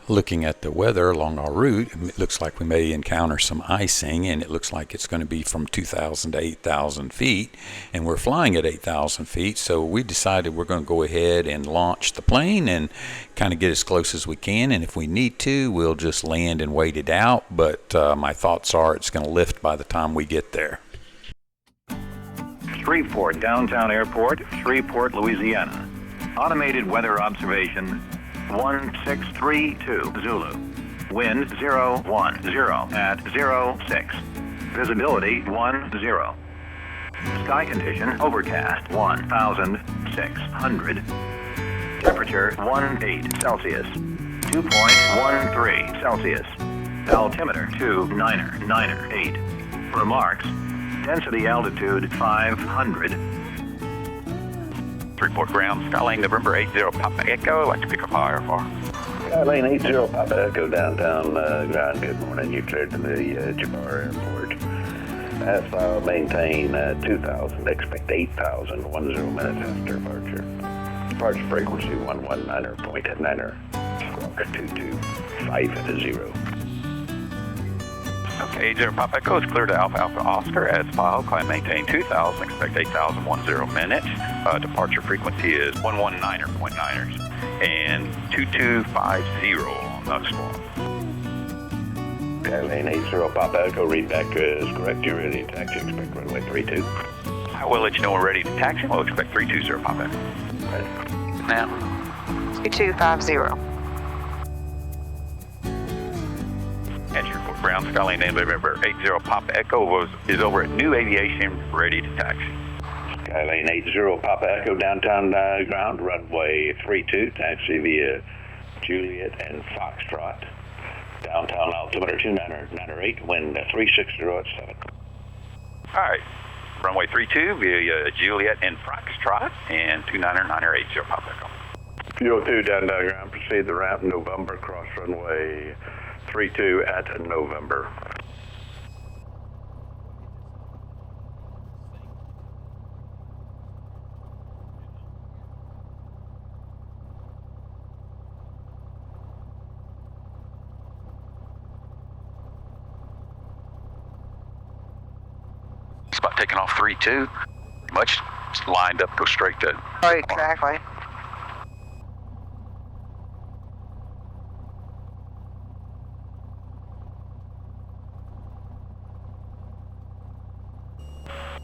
looking at the weather along our route, it looks like we may encounter some icing, and it looks like it's going to be from 2,000 to 8,000 feet, and we're flying at 8,000 feet, so we decided we're going to go ahead and launch the plane and kind of get as close as we can, and if we need to, we'll just land and wait it out, but my thoughts are it's going to lift by the time we get there. Shreveport, downtown airport, Shreveport, Louisiana. Automated weather observation 1632 Zulu. Wind 010 at 06. Visibility 10. Sky condition overcast 1600. Temperature 18 Celsius. 2.13 Celsius. Altimeter 2998. Remarks. Density altitude 500. Shreveport ground, Skylane November 80 Papa Echo. Like to pick up fire for. Skylane 80 Papa Echo, downtown ground. Good morning. You cleared to the Jabara airport. Pass file, maintain 2,000. Expect 8,000. 10 minutes after departure. Departure frequency 119.9. Squawk 225 Okay, 80 Papa Echo is clear to Alpha Alpha Oscar as filed. Climb maintain 2,000. Expect 8,000. 10 minutes. Departure frequency is 119.9ers and 2250 on the squawk. Skylane 80 Papa Echo, read back is correct. You're ready to taxi. Expect runway 32. I will let you know we're ready to taxi. We'll expect 320 Papa Echo. Now. 2250. At Shreveport ground, Skylane November 80 Papa Echo is over at New Aviation, ready to taxi. Skylane 80 Papa Echo, downtown ground, runway 32, taxi via Juliet and Foxtrot. Downtown altimeter 2998, wind 360 at 7. All right, runway 32 via Juliet and Foxtrot, and 2980 Papa Echo. Fuel 2, downtown ground, proceed the ramp, November, cross runway 32 at November. About taking off 3-2, much lined up, go straight to. Oh, exactly.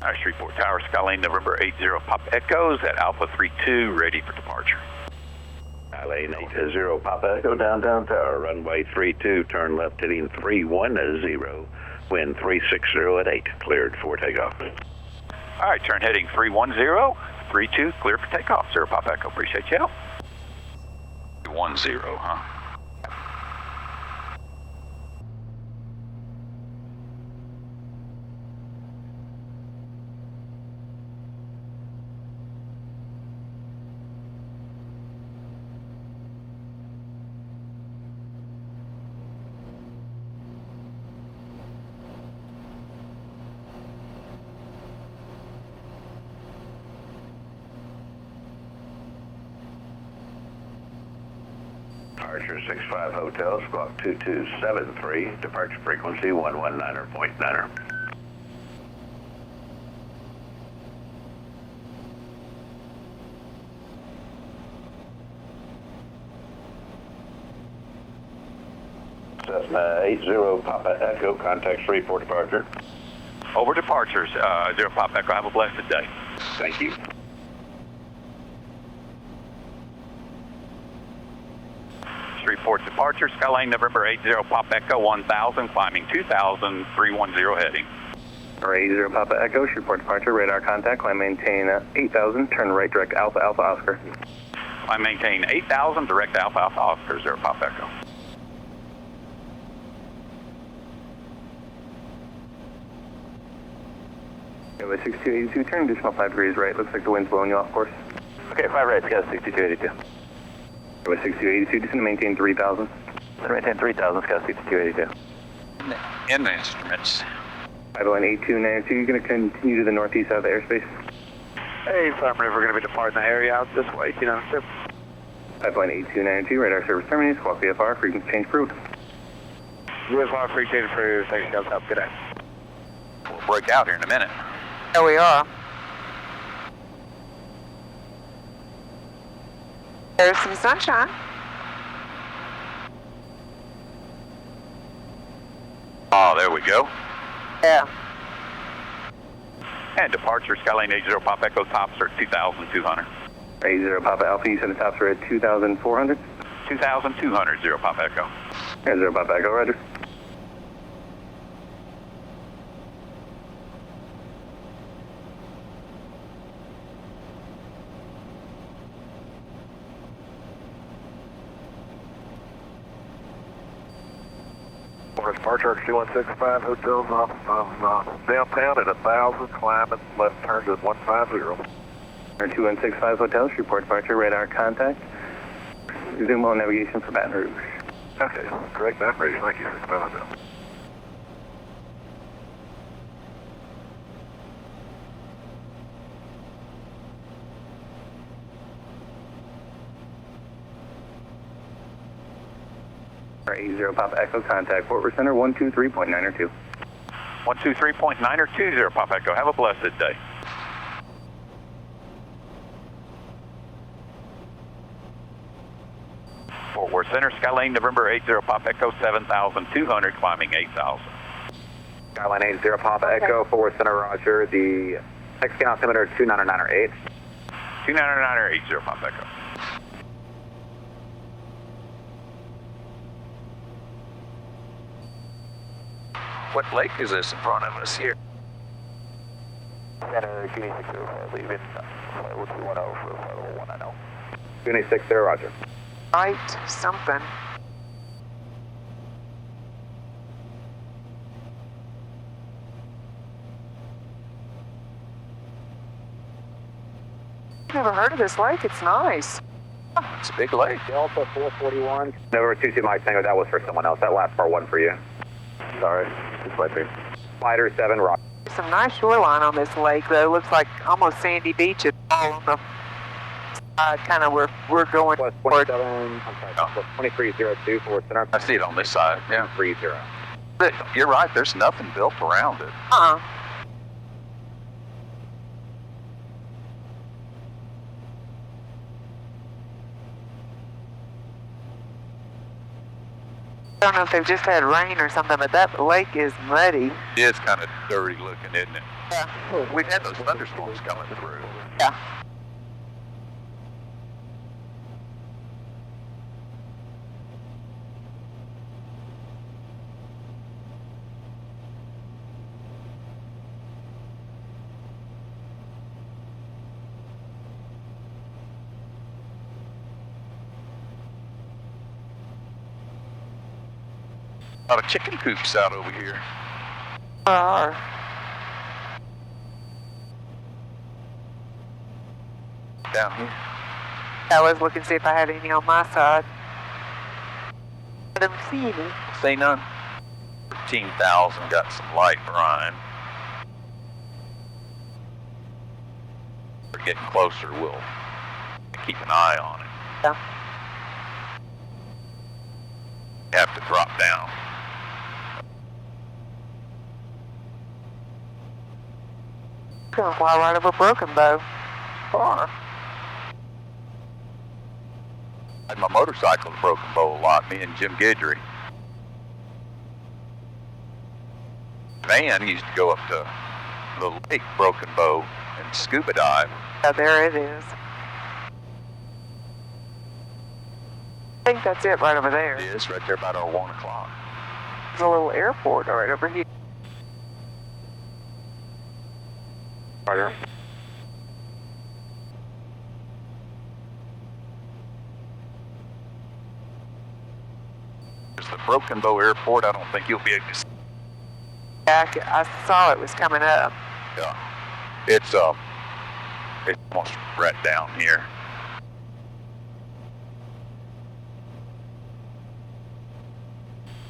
All right, Shreveport Tower, Skylane November 80 Papa Echoes at Alpha 32, ready for departure. Skylane 80 Papa Echo, downtown tower, runway 32, turn left heading 310. Wind 360 at 8, cleared for takeoff. All right, turn heading 310, 32, clear for takeoff, sir. Papa Echo, appreciate your help. 10, huh? Departure 65 Hotel, squawk 2273, departure frequency 119.9. Cessna 80 Papa Echo, contact Shreveport departure. Over departures, 0 Papa Echo, have a blessed day. Thank you. Shreveport departure, Skylane November 80 Papa Echo 1000, climbing 2000, 310 heading. 80 Papa Echo, Shreveport departure, radar contact, climb maintain 8000, turn right direct Alpha Alpha Oscar. Climb maintain 8000, direct Alpha Alpha Oscar, 0 Papa Echo. With 6282, turn additional 5 degrees right, looks like the wind's blowing you off course. Okay, 5 right, Scott 6282. With 6282, just going to maintain 3000. Maintain 3000, Scott 6282. In the instruments. 5018292, you're going to continue to the northeast side of the airspace. Hey, affirmative, we're going to be departing the area out this way, 296. Pipeline 8292, radar service terminates, squawk VFR, frequency change approved. UFR appreciated for taking us up. Good day. We'll break out here in a minute. There we are. There's some sunshine. Oh, there we go. Yeah. And departure, Skylane 80 Pop Echo, tops are 2,200. 80 Papa Alpha, you said the tops are at 2,400? 2,200, 0 Pop Echo. 0 Papa Echo, roger. Departure 2165, hotels off downtown at 1,000, climbing left turn to 150. 2165 hotels, report departure, radar contact. Zoom on navigation for Baton Rouge. Okay, correct Baton Rouge, thank you. Our 80 Papa Echo, contact Fort Center 123.902. 123.9 or 20 Pop Echo. Have a blessed day. Fort Worth Center, Skylane November 80 Pop Echo, 7,200, climbing 8,000. Skylane 80 Papa Echo, Fort Worth Center, roger. The next altimeter 299.8. 299 or 80 Pop Echo. What lake is this in front of us here? Center, Junie 60, leaving, 210 for 190. Junie 60, roger. Right, something. Never heard of this lake. It's nice. It's a big lake. Delta 441. November 22 Mike Tango, that was for someone else. That last part wasn't for you. Sorry, just might be. Fighter 7, roger. Some nice shoreline on this lake, though. Looks like almost sandy beaches all on the side, kind of where we're going. Plus 27, I'm sorry, plus 2302 for Center. I see it on this side, yeah. 30. But you're right, there's nothing built around it. Uh-uh. I don't know if they've just had rain or something, but that lake is muddy. It is kind of dirty looking, isn't it? Yeah. We've had those thunderstorms coming through. Yeah. A lot of chicken coops out over here. Are. Down here. I was looking to see if I had any on my side. I don't see any. See none? 13,000 got some light brine. We're getting closer, we'll keep an eye on it. Yeah. Have to drop down. Gonna fly right over Broken Bow. Parr. I had my motorcycle at Broken Bow a lot, me and Jim Guidry. Van used to go up to the lake Broken Bow and scuba dive. Yeah, there it is. I think that's it right over there. It is right there about our 1 o'clock. There's a little airport right over here. Roger. There's the Broken Bow Airport. I don't think you'll be able to see. Yeah, I saw it was coming up. Yeah. It's almost right down here.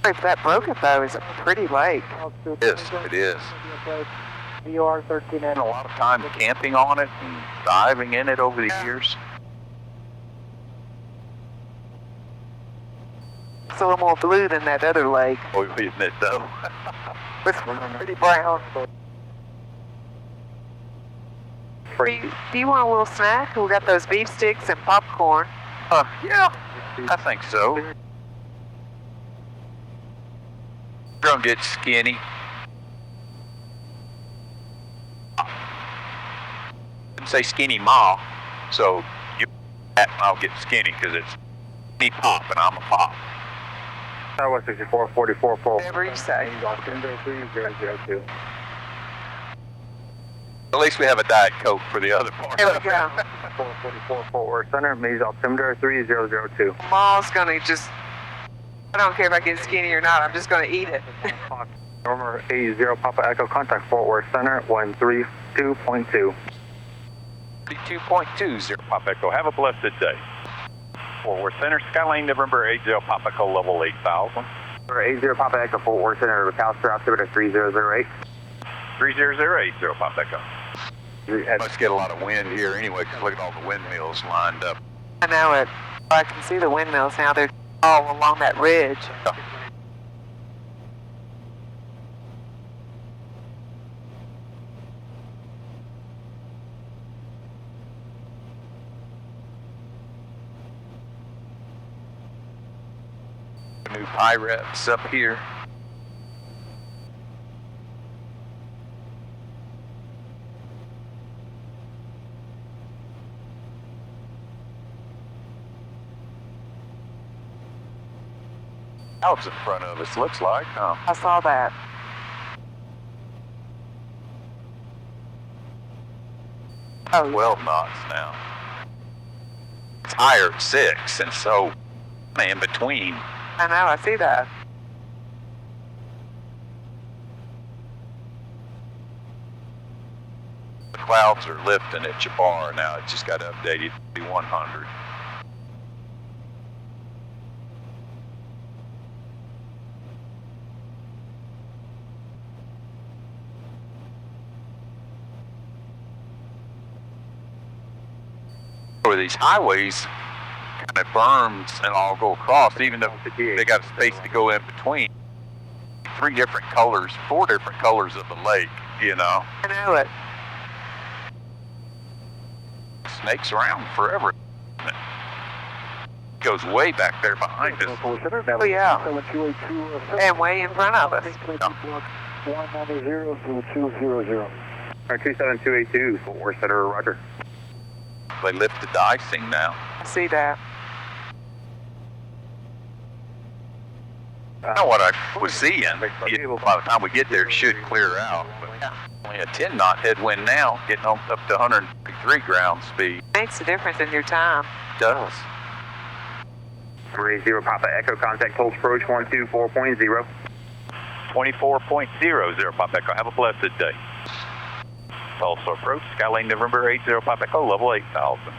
That Broken Bow is a pretty lake. Yes, it is. VR 13 Spent a lot of time camping on it and diving in it over the years. looks a little more blue than that other lake. Oh, isn't it though? It's pretty brown. Do you want a little snack? We got those beef sticks and popcorn. Yeah, I think so. You're gonna get skinny. Didn't say skinny ma, so I'll get skinny because it's me pop and I'm a pop. Southwest 64, 44, Whatever you say. At least we have a Diet Coke for the other part. There we go. 44 Fort Worth Center, Maze altimeter 3002. Ma's gonna just, I don't care if I get skinny or not, I'm just gonna eat it. Normer 80 Papa Echo, contact Fort Worth Center 132.2. 32.20 Papa Echo. Have a blessed day. Fort Worth Center, Skylane November 80 Papa Echo, level 8000. 80 Papa Echo, Fort Worth Center, McAllister, altimeter 3008. 3008 Papa Echo. Must get a lot of wind here anyway, because look at all the windmills lined up. I know it. I can see the windmills now. They're all along that ridge. New Pyrex up here. Clouds in front of us, looks like, huh? I saw that. Oh, 12 knots now. It's higher at 6, and so in between. I know, I see that. The clouds are lifting at Jabara now. It just got updated to be 100. Where these highways kind of berms and all go across, even though they got a space to go in between. 3 different colors, 4 different colors of the lake, you know. I know it. Snakes around forever. It goes way back there behind us. Oh, yeah. And way in front of us. 27282, Fort Worth Center, roger. They lifted the icing now. I see that. Now what I was seeing, by the time we get there, it should clear out. But only a 10-knot headwind now, getting up to 103 ground speed. Makes a difference in your time. It does. 30 Papa Echo, contact Pulse Approach 124.0. 24.00 Papa Echo. Have a blessed day. Pulse Approach, Skylane November 80 Papa Echo, level 8000.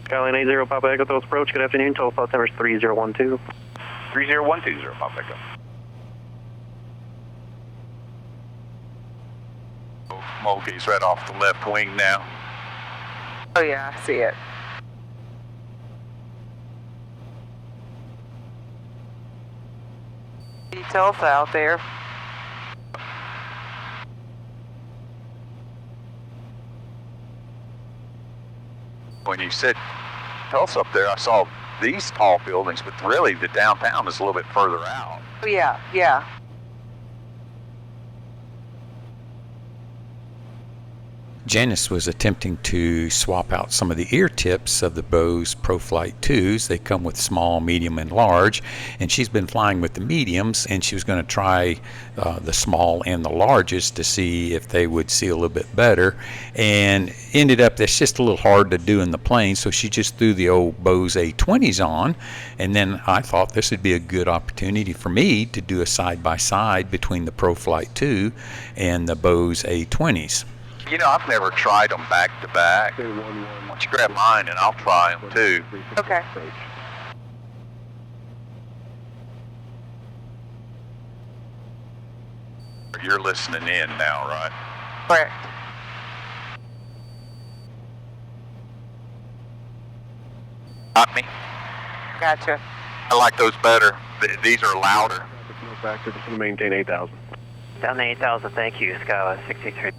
Skylane 80 Papa Echo, Pulse Approach, good afternoon. Total flight number is 3012. 3012 Papa Echo. Mulkey's right off the left wing now. Oh, yeah, I see it. Tulsa out there. When you said Tulsa up there, I saw these tall buildings, but really the downtown is a little bit further out. Oh, yeah, yeah. Janice was attempting to swap out some of the ear tips of the Bose ProFlight 2s. They come with small, medium, and large, and she's been flying with the mediums, and she was going to try the small and the largest to see if they would see a little bit better, and ended up that's just a little hard to do in the plane, so she just threw the old Bose A20s on, and then I thought this would be a good opportunity for me to do a side-by-side between the ProFlight 2 and the Bose A20s. You know, I've never tried them back to back. Why don't you grab mine and I'll try them too. Okay. You're listening in now, right? Correct. Got me? Gotcha. I like those better. These are louder. No factor, just going to maintain 8,000. Down to 8,000, thank you, Skyline 63.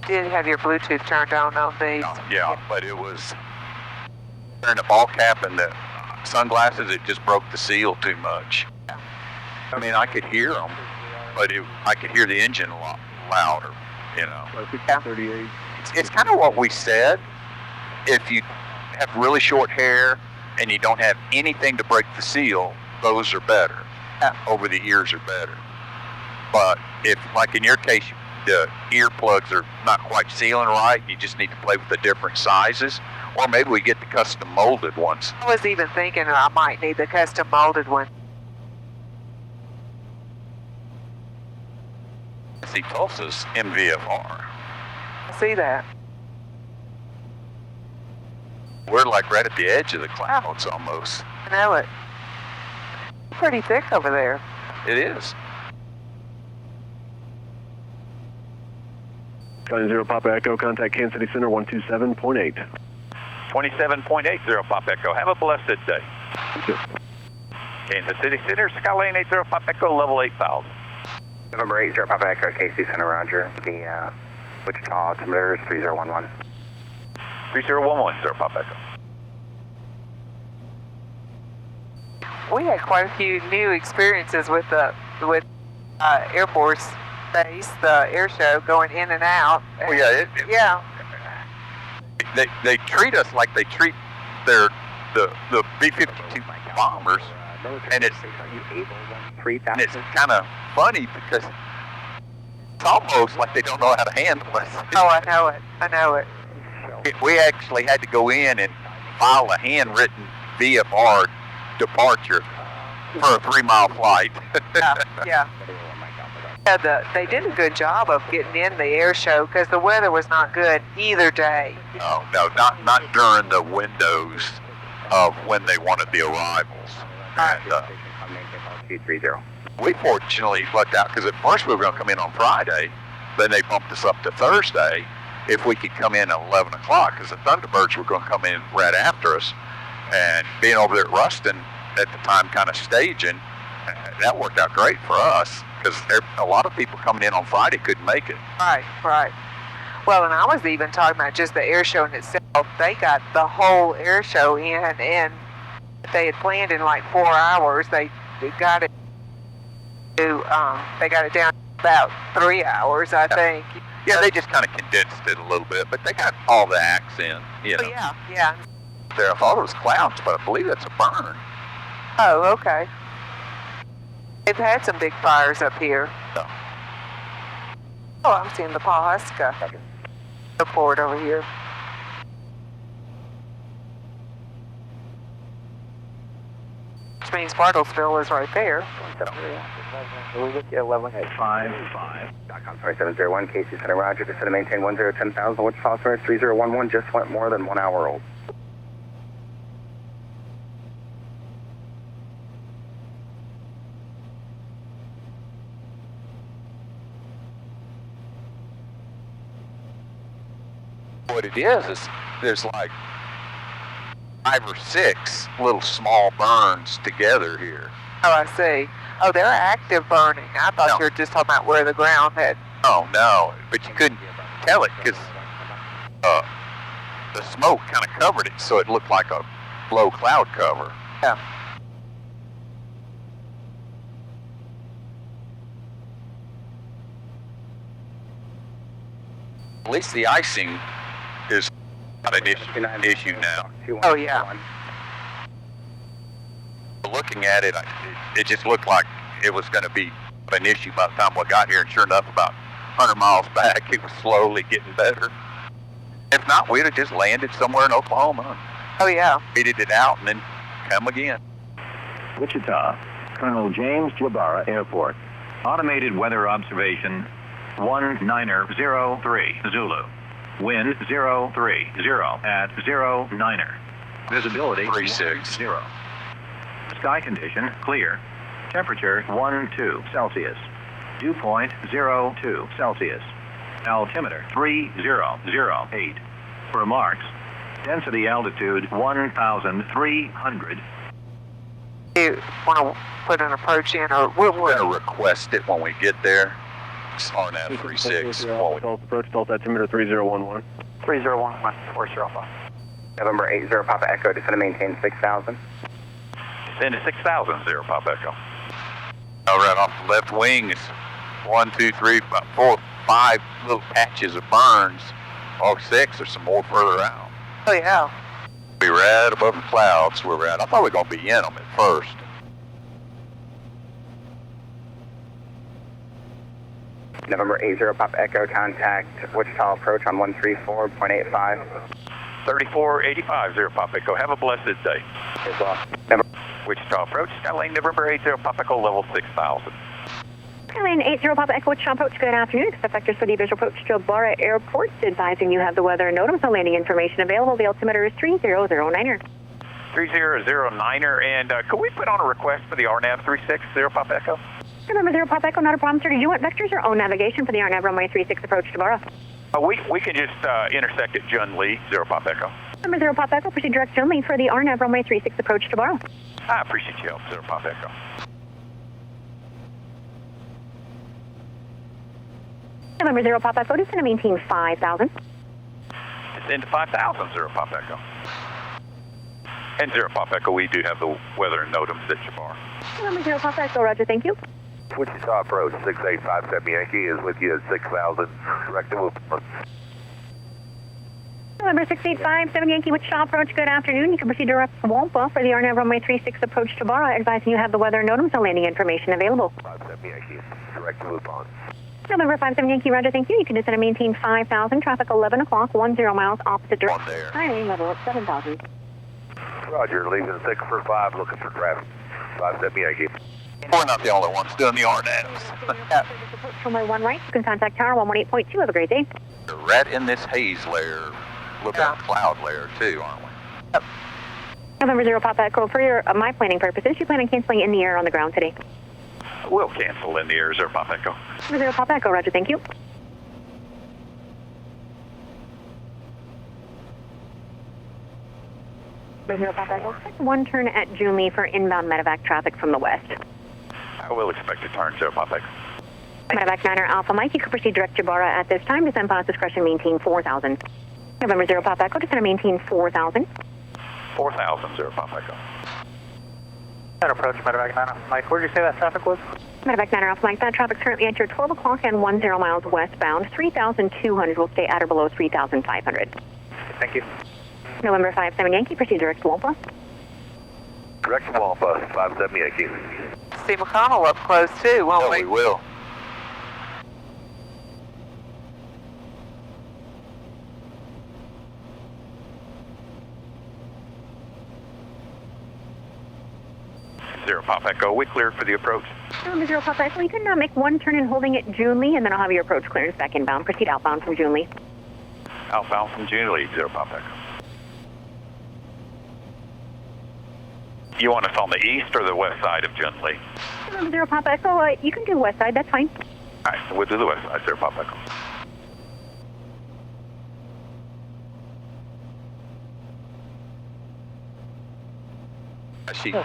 Did have your Bluetooth turned on these? Yeah, but it was during the ball cap and the sunglasses, it just broke the seal too much. I mean, I could hear them, but I could hear the engine a lot louder, you know. Yeah. 38. It's kind of what we said. If you have really short hair and you don't have anything to break the seal, those are better. Over the ears are better. But if, like in your case, the earplugs are not quite sealing right, you just need to play with the different sizes, or maybe we get the custom molded ones. I was even thinking I might need the custom molded one. See, Tulsa's MVFR. I see that. We're like right at the edge of the clouds almost. I know it. Pretty thick over there. It is. Skyline 0 Papa Echo, contact Kansas City Center 127.8. 27.80 Pop Echo. Have a blessed day. Thank you. Kansas City Center, Skyline 80 Pop Echo, level 8,000. November 80 Papa Echo, KC Center, Roger. The Wichita altimeter is 3011. 3011, Pop Echo. We had quite a few new experiences with Air Force Base, the air show, going in and out. Oh yeah, yeah. They treat us like they treat the B-52 bombers, and it's kind of funny because it's almost like they don't know how to handle us. Oh, I know it. I know it. We actually had to go in and file a handwritten VFR departure for a 3-mile flight. Yeah. They did a good job of getting in the air show because the weather was not good either day. No, not during the windows of when they wanted the arrivals. And, we fortunately lucked out because at first we were going to come in on Friday, then they bumped us up to Thursday if we could come in at 11 o'clock because the Thunderbirds were going to come in right after us. And being over there at Ruston at the time kind of staging, that worked out great for us because a lot of people coming in on Friday couldn't make it. Right. Well, and I was even talking about just the air show in itself. They got the whole air show in, and they had planned in like 4 hours. They got it down to about 3 hours, I think. Yeah, they just kind of condensed it a little bit, but they got all the acts in, you know. Yeah. There, I thought it was clouds, but I believe that's a burn. Oh, okay. They've had some big fires up here. No. Oh, I'm seeing the Pawhuska airport over here. Which means Bartlesville is right there. We'll get you 11.55. Sorry, 701, KC Center, Roger. Descend to maintain 1010,000. Wichita Center, 3011. Just went more than 1 hour old. What it is there's like 5 or 6 little small burns together here. Oh, I see. Oh, they're active burning. I thought you were just talking about where the ground had. Oh, no, but you couldn't tell it because the smoke kind of covered it, so it looked like a low cloud cover. Yeah. At least the icing is not an issue now. Oh, yeah. Looking at it, it just looked like it was going to be an issue by the time we got here, and sure enough, about 100 miles back, it was slowly getting better. If not, we'd have just landed somewhere in Oklahoma. Oh, yeah. Beated it out and then come again. Wichita, Colonel James Jabara Airport. Automated weather observation 1903 Zulu. Wind 030 at 09er. Visibility 36. Sky condition clear. Temperature 12 Celsius. Dew point 02 Celsius. Altimeter 3008. For remarks, Density altitude 1,300. You want to put an approach in, or We're going to request it when we get there. It's RNAV 36. Approach Delta altimeter 3011. 3011, 40 Alpha. November 80 Papa Echo, descend and maintain 6,000. Descend to 6,000, 0 Papa Echo. Right off the left wing, it's 1, 2, 3, 4, 5 little patches of burns. Or 6 or some more further out. oh yeah. Be right above the clouds where we're at. I thought we were going to be in them at first. November 80 Papa Echo, contact Wichita approach on 134.85. 3485, 0 Papa Echo. Have a blessed day. As well. Wichita approach, Skylane November 80 Papa Echo, level 6,000. Skylane 80 Papa Echo, Wichita approach, good afternoon. Accept vectors for the visual approach to Jabara Airport. Advising you have the weather NOTAM, so landing information available. The altimeter is 3009er. 3009er, and could we put on a request for the RNAV 36, 0 Papa Echo? November 0 Papa Echo, not a problem, sir. Do you want vectors or own navigation for the RNAV runway 36 approach to Barksdale? We can just intersect at JUNLI, 0 Papa Echo. November 0 Papa Echo, proceed direct JUNLI for the RNAV runway 36 approach to Barksdale. I appreciate your help, 0 Papa Echo. November 0 Papa Echo, descend and maintain 5,000. Descend to 5,000, 0 Papa Echo. And 0 Papa Echo, we do have the weather NOTAMs at Jabara. November 0 Papa Echo, roger, thank you. Wichita approach 6857 Yankee is with you at 6,000. Direct to move. November 6857 Yankee, Wichita approach, good afternoon. You can proceed direct to Wampa for the RNAV runway 36 approach to Barra. Advising you have the weather NOTAMs, so landing information available. 57 Yankee, direct to move on. November 57 Yankee, roger, thank you. You can descend and maintain 5,000. Traffic 11 o'clock, 10 miles opposite direction. Highway level at 7,000. Roger, leaving 6 for 5, looking for traffic. 57 Yankee. We're not the only ones doing the RNAVs. Runway 1 right, you can contact Tower 118.2. Have a great day. We're right in this haze layer, a little bit of cloud layer too, aren't we? Yep. November 0 Papa Echo, for my planning purposes, you plan on canceling in the air or on the ground today? We'll cancel in the air, 0 Papa Echo. November 0 Papa Echo, roger, thank you. November 0 Papa Echo, expect one turn at JUNLI for inbound Medivac traffic from the west. I will expect a turn, 0 Papa Echo. Medivac 9er Alpha Mike, you can proceed direct Jabara at this time. Descend pilot's discretion, maintain 4,000. November 0 Papa Echo, descend and maintain 4,000. 4,000, 0 Papa Echo. Approach Medivac 9er Mike, where did you say that traffic was? Medivac 9er Alpha Mike, that traffic's currently at your 12 o'clock and 10 miles westbound. 3,200 will stay at or below 3,500. Thank you. November 57 Yankee, proceed direct to Wampa. Direct to Wampa, 57 Yankee. See McConnell up close too, won't we? We will. Zero Papa Echo, we cleared for the approach. November 0 Papa Echo, you can make one turn and holding at JUNLI, and then I'll have your approach clearance back inbound. Proceed outbound from JUNLI. Outbound from JUNLI, 0 Papa Echo. You want us on the east or the west side of JUNLI? November 0 Papa Echo, you can do west side, that's fine. All right, so we'll do the west side, 0 Papa Echo.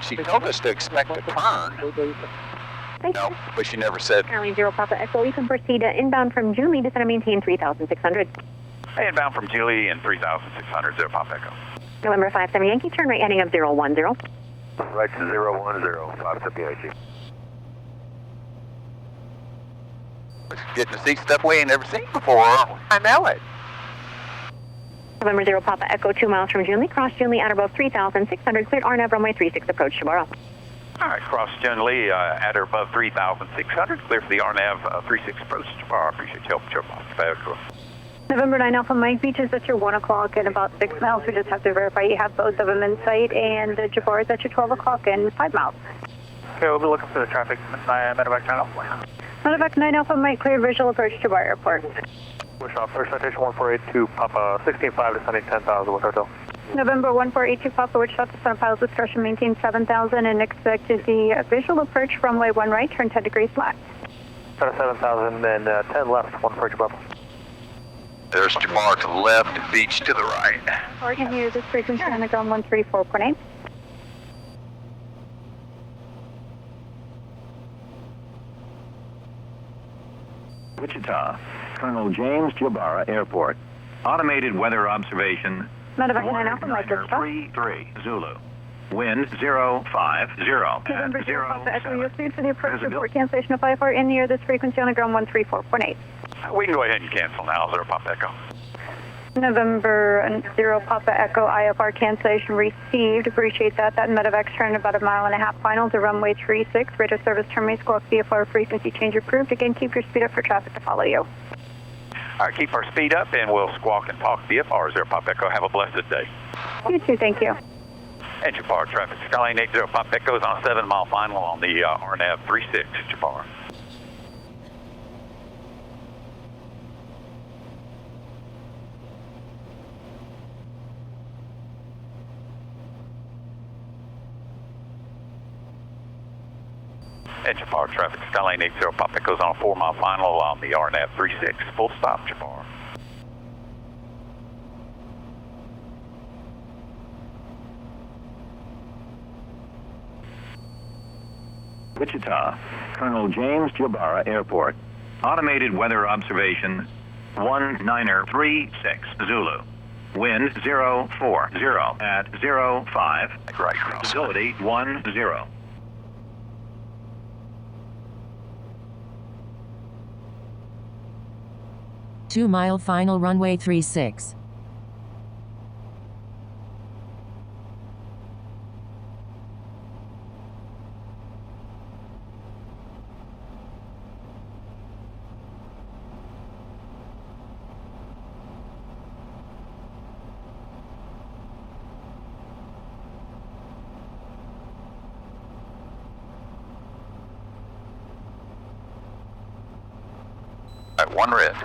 She told us to expect a turn. No, but she never said. Currently 0 Papa Echo, you can proceed inbound from JUNLI, descend and maintain 3,600. Inbound from JUNLI and 3,600, 0 Papa Echo. November 57 Yankee, turn right heading of 010. Right to 010, 57 Yankee. Getting to see stuff we ain't never seen before, aren't we? I know it. November 0 Papa Echo, 2 miles from JUNLI, cross JUNLI at above 3,600, cleared RNAV runway 36 approach Jabara. All right, cross JUNLI at or above 3,600, clear for the RNAV 36 approach Jabara. I appreciate your help, 0 Papa Echo. November 9 Alpha Mike, Beach is at your 1 o'clock and about 6 miles. We just have to verify you have both of them in sight, and Jabara is at your 12 o'clock and 5 miles. Okay, we'll be looking for the traffic. Medivac 9 Alpha. Medivac 9 Alpha Mike, clear visual approach to Barr Airport. Wichita, first citation 1482, Papa 16.5 descending 10,000 with hotel. November 1482 Papa, Wichita, descend pilot's discretion, maintain 7,000 and expect to see visual approach runway 1 right, turn 10 degrees left. Set of 7,000 and 10 left, 1 approach above. There's Jabara to the left, beach to the right. Oregon, here, this frequency on the ground 134.8. Wichita, Colonel James Jabara Airport. Automated weather observation. Medivac 9 Alpha, Mike Wichita. 33 Zulu. Wind 050 November at 0 Papa Echo, 07. you'll see for the approach report cancellation of IFR in the air, this frequency on the ground 134.8. We can go ahead and cancel now, 0 Papa Echo. November 0 Papa Echo, IFR cancellation received. Appreciate that. That Medivac's turned about 1.5 miles final to runway 36. Radio service terminates. Squawk VFR frequency change approved. Again, keep your speed up for traffic to follow you. All right, keep our speed up, and we'll squawk and talk VFR, 0 Papa Echo. Have a blessed day. You too, thank you. And Jabara traffic, Skylane 80 Papa Echo is on a 7-mile final on the RNAV 36, Jabara. And Jabara traffic, Skylane 80 Papa Echo is on a 4-mile final on the RNAV 36, full stop, Jabara. Wichita, Colonel James Jabara Airport. Automated weather observation 1936 Zulu. Wind 040 at 05. Right cross. Visibility 10. 2-mile final runway 36. At 1 red.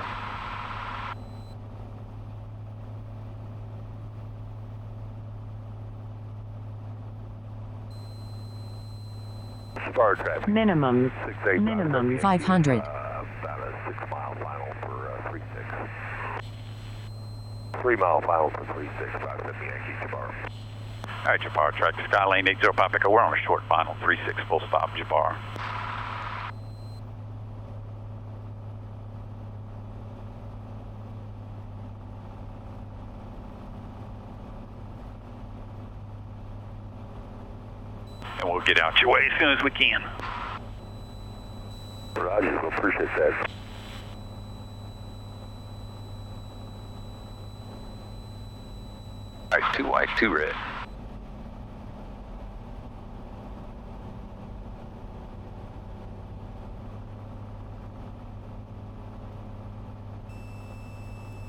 Star traffic. Minimum 685. 500. About a 6-mile final for 36. 3-mile final for 36. 570 Yankee Jabara. All right, Jabara traffic, Skylane 80 Papa Echo. We're on a short final 36, full stop, Jabara. And we'll get out your way as soon as we can. Roger, we'll appreciate that. All right, 2 white, 2 red.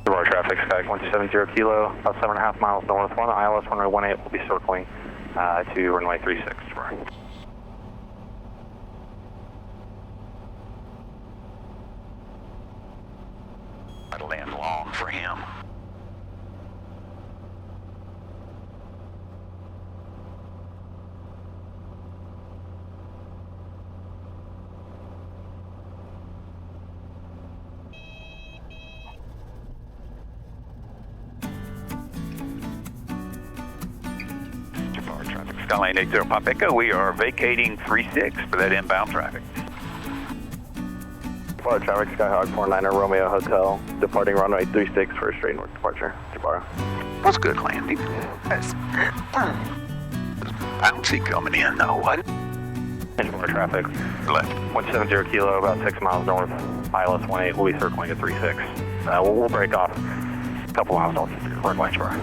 Jabara traffic, Sky 170 Kilo, about 7.5 miles north 1, ILS runway 18 will be circling to runway 36. Jabara. I'd land long for him. Jabara traffic, Skylane 80 Papa Echo. We are vacating 36 for that inbound traffic. Jabara traffic, Skyhawk 49er Romeo Hotel, departing runway 36 for a straight north departure. Jabara. What's good landing? That's bouncy coming in though, what? Jabara traffic, Left. 170 Kilo, about 6 miles north, ILS 18 will be circling at 36. We'll break off a couple miles north of runway, Jabara.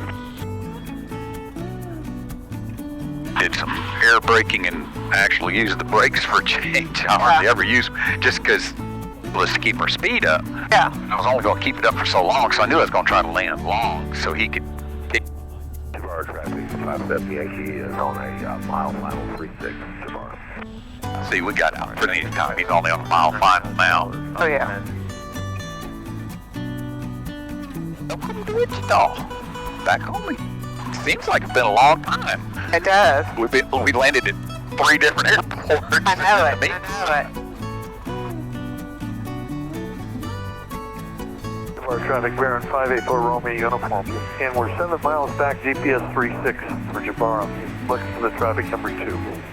Did some air braking and actually used the brakes for a change. I hardly ever use just because was to keep our speed up. Yeah. I was only going to keep it up for so long, so I knew I was going to try to land long so he could get. Jabara traffic, 570 Yankee is on a mile final 36. Jabara. See, we got out for the time. He's only on a mile final now. Oh, yeah. Welcome to Wichita. Back home. Seems like it's been a long time. It does. We landed at 3 different airports. I know it. I know it. Jabara Jabara traffic, Baron 584 Romeo uniform. And we're 7 miles back, GPS 36 for Jabara. Looking for the traffic number 2.